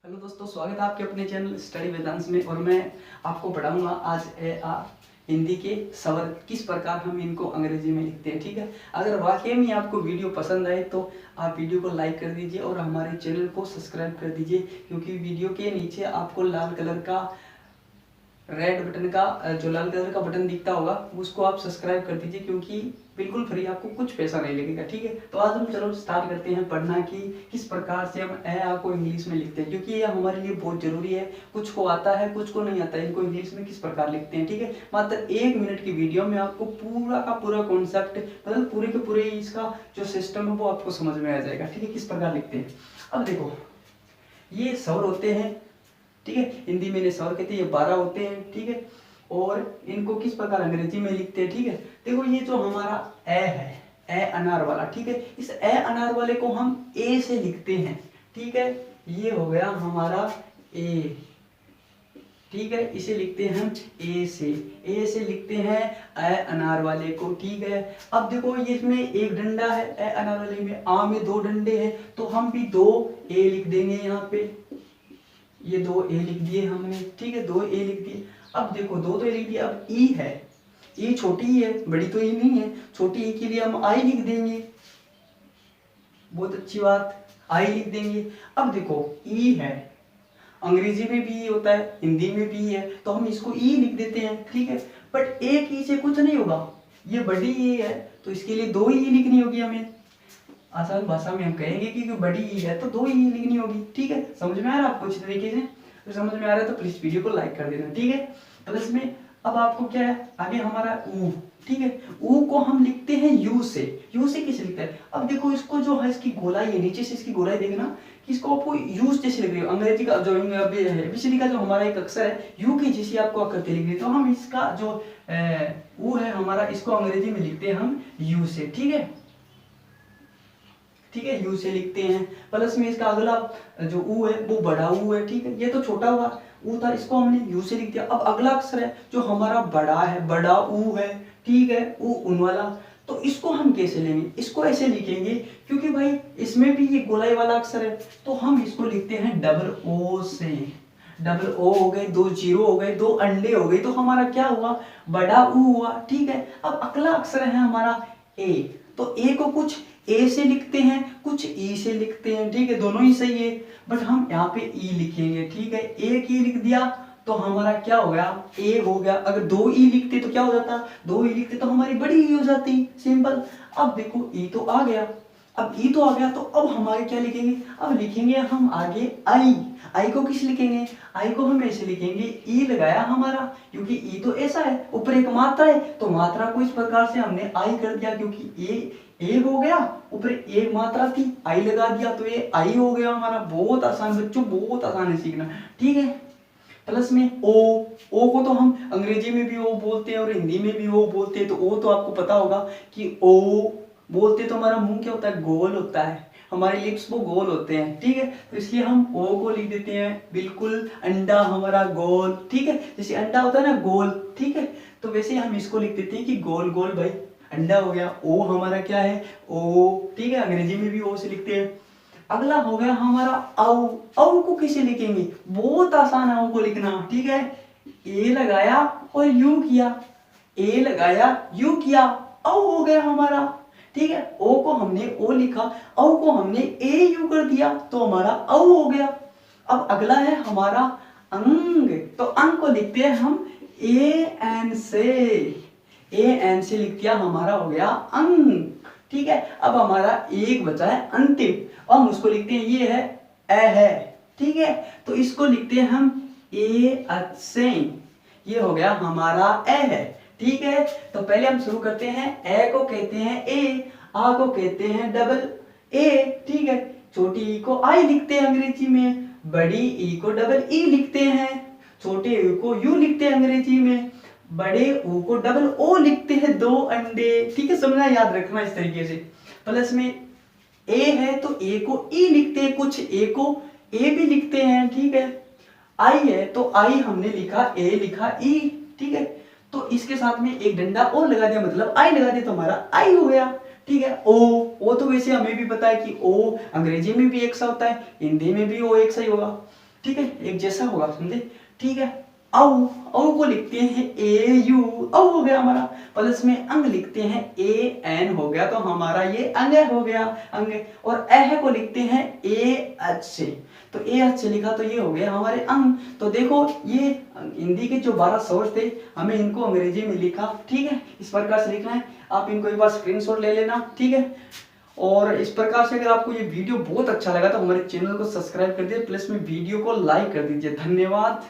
Hello दोस्तों, स्वागत है आपके अपने चैनल स्टडी वेदांश में। और मैं आपको पढ़ाऊंगा आज हिंदी के स्वर किस प्रकार हम इनको अंग्रेजी में लिखते हैं। ठीक है, अगर वाकई में आपको वीडियो पसंद आए तो आप वीडियो को लाइक कर दीजिए और हमारे चैनल को सब्सक्राइब कर दीजिए, क्योंकि वीडियो के नीचे आपको लाल कलर का रेड बटन का जो लाल कलर का बटन दिखता होगा उसको आप सब्सक्राइब कर दीजिए, क्योंकि बिल्कुल फ्री, आपको कुछ पैसा नहीं लगेगा। ठीक है, तो आज हम चलो स्टार्ट करते हैं पढ़ना कि किस प्रकार से हम ए आ को इंग्लिश में लिखते हैं, क्योंकि ये हमारे लिए बहुत जरूरी है। कुछ को आता है, कुछ को नहीं आता है, इनको इंग्लिश में किस प्रकार लिखते हैं। ठीक है, मात्र 1 मिनट की वीडियो में आपको पूरा का पूरा कॉन्सेप्ट, मतलब पूरे के पूरे इसका जो सिस्टम है वो आपको समझ में आ जाएगा। ठीक है, किस प्रकार लिखते हैं। अब देखो, ये स्वर होते हैं, ठीक है, हिंदी में इन्हें स्वर कहते हैं, ये 12 होते हैं। ठीक है, और इनको किस प्रकार अंग्रेजी में लिखते हैं। ठीक है, देखो ये जो हमारा ए है, ए अनार वाला, ठीक है, इस ए अनार वाले को हम ए से लिखते हैं। ठीक है, ये हो गया हमारा ए। ठीक है, इसे लिखते हैं हम ए से लिखते हैं ए अनार वाले को। ठीक है, अब देखो ये इसमें एक डंडा है, ए अनार वाले में आ में 2 डंडे हैं, तो हम भी 2 ए लिख देंगे यहाँ पे। ये 2 ए लिख दिए हमने। ठीक है, 2 ए लिख दिए। अब देखो 2 तो ए लिख दिए, अब ई है, ई छोटी ही है, बड़ी तो ई नहीं है। छोटी ई के लिए हम आई लिख देंगे, बहुत अच्छी बात, आई लिख देंगे। अब देखो ई है, अंग्रेजी में भी ई होता है, हिंदी में भी ई है, तो हम इसको ई लिख देते हैं। ठीक है, बट एक ई से कुछ नहीं होगा, ये बड़ी ई है तो इसके लिए 2 ई लिखनी होगी हमें। आसान भाषा में हम कहेंगे कि बड़ी ई है तो 2 ई लिखनी होगी। ठीक है, समझ में आ रहा है आपको अच्छी तरीके से? तो समझ में आ रहा है तो प्लीज वीडियो को लाइक कर देना। ठीक है, प्लस में अब आपको क्या है, आगे हमारा ऊ। ठीक है, ऊ को हम लिखते हैं यू से। यू से किसे लिखते हैं? अब देखो इसको जो है, इसकी गोलाई है, नीचे से इसकी गोलाई देखना कि इसको आपको यू जैसे लिख रही हो। अंग्रेजी का जो एबीसीडी का जो हमारा एक अक्षर है यू की जैसी आपको आकृति लिख रही है, तो हम इसका जो ऊ है हमारा, इसको अंग्रेजी में लिखते हैं हम यू से। ठीक है, ठीक है, यू से लिखते हैं। प्लस में इसका अगला जो ऊ है वो बड़ा ऊ है। ठीक है, ये तो छोटा हुआ ऊ था, इसको हमने यू से लिख दिया। अब अगला अक्षर है जो हमारा बड़ा है, बड़ा ऊ है। ठीक है, ऊ उन वाला, तो इसको हम कैसे लेंगे? इसको ऐसे लिखेंगे, क्योंकि भाई इसमें भी ये गोलाई वाला अक्षर है, तो हम इसको लिखते हैं डबल ओ से। डबल ओ हो गए, 2 जीरो हो गए, 2 अंडे हो गए, तो हमारा क्या हुआ? बड़ा ऊ हुआ। ठीक है, अब अगला अक्षर है हमारा ए, तो ए को कुछ ए से लिखते हैं, कुछ ई से लिखते हैं। ठीक है, दोनों ही सही है, बट हम यहाँ पे ई लिखेंगे। ठीक है, एक ई लिख दिया तो हमारा क्या हो गया? ए हो गया। अगर 2 ई लिखते तो क्या हो जाता? 2 ई लिखते तो हमारी बड़ी ई हो जाती, सिंपल। अब देखो ई तो आ गया, अब ई तो आ गया, तो अब हमारे क्या लिखेंगे? अब लिखेंगे हम आगे आई। आई को किस लिखेंगे? आई को हम ऐसे लिखेंगे, ई लगाया हमारा, क्योंकि ई तो ऐसा है, ऊपर एक मात्रा है, तो मात्रा को इस प्रकार से हमने आई कर दिया, क्योंकि ए हो गया, ऊपर एक मात्रा थी, आई लगा दिया तो ये आई हो गया हमारा। बहुत आसान बच्चों, बहुत आसान है सीखना। ठीक है, प्लस में ओ को तो हम अंग्रेजी में भी ओ बोलते हैं और हिंदी में भी ओ बोलते हैं। तो ओ तो आपको पता होगा कि ओ बोलते तो हमारा मुंह क्या होता है? गोल होता है, हमारे लिप्स वो गोल होते हैं। ठीक है, तो इसलिए हम ओ को लिख देते हैं बिल्कुल, अंडा हमारा गोल। ठीक है, जैसे अंडा होता है ना गोल, ठीक है, तो वैसे हम इसको लिख देते हैं कि गोल गोल भाई अंडा हो गया। ओ हमारा क्या है? ओ। ठीक है, अंग्रेजी में भी ओ से लिखते हैं। अगला हो गया हमारा औ। औ को कैसे लिखेंगे? बहुत आसान है औ को लिखना। ठीक है, ए लगाया और यू किया, ए लगाया यू किया, औ हो गया हमारा। ठीक है, ओ को हमने ओ लिखा, औ को हमने ए यू कर दिया, तो हमारा औ हो गया। अब अगला है हमारा अंग, तो अंग को लिखते हैं हम ए एन से। ए एन से लिख दिया, हमारा हो गया अंग। ठीक है, अब हमारा एक बचा है अंतिम, और हम उसको लिखते हैं, ये है ए है। ठीक है, तो इसको लिखते हैं हम ए से, ये हो गया हमारा ए है। ठीक है, तो पहले हम शुरू करते हैं। ए को कहते हैं ए, आ को कहते हैं डबल ए। ठीक है, छोटी ई को आई लिखते हैं अंग्रेजी में, बड़ी ई को डबल ई लिखते हैं, छोटे ई को यू लिखते हैं अंग्रेजी में, बड़े ऊ को डबल ओ लिखते हैं, 2 अंडे। ठीक है, समझना, याद रखना इस तरीके से। प्लस में ए है तो ए को ई लिखते हैं, कुछ ए को ए भी लिखते हैं। ठीक है, आई है तो आई हमने लिखा, ए लिखा, ई। ठीक है, तो इसके साथ में एक डंडा और लगा दिया, मतलब आई लगा दिया, तो हमारा आई हो गया। ठीक है, ओ तो वैसे हमें भी पता है कि ओ अंग्रेजी में भी एक सा होता है, हिंदी में भी ओ एक सा ही होगा। ठीक है, एक जैसा होगा, समझे, ठीक है। औ औ को लिखते हैं ए यू, औ हो गया हमारा। प्लस में अंग लिखते हैं ए एन, हो गया, तो हमारा ये अंग हो गया, अंग। और एह को लिखते हैं ए एच से, तो ए एच से लिखा तो ये हो गया हमारे अंग। तो देखो ये हिंदी के जो 12 शब्द थे हमें इनको अंग्रेजी में लिखा, ठीक है, इस प्रकार से लिखना है। आप इनको एक बार स्क्रीनशॉट ले लेना, ठीक है। और इस प्रकार से अगर आपको ये वीडियो बहुत अच्छा लगा तो हमारे चैनल को सब्सक्राइब कर दीजिए, प्लस में वीडियो को लाइक कर दीजिए। धन्यवाद।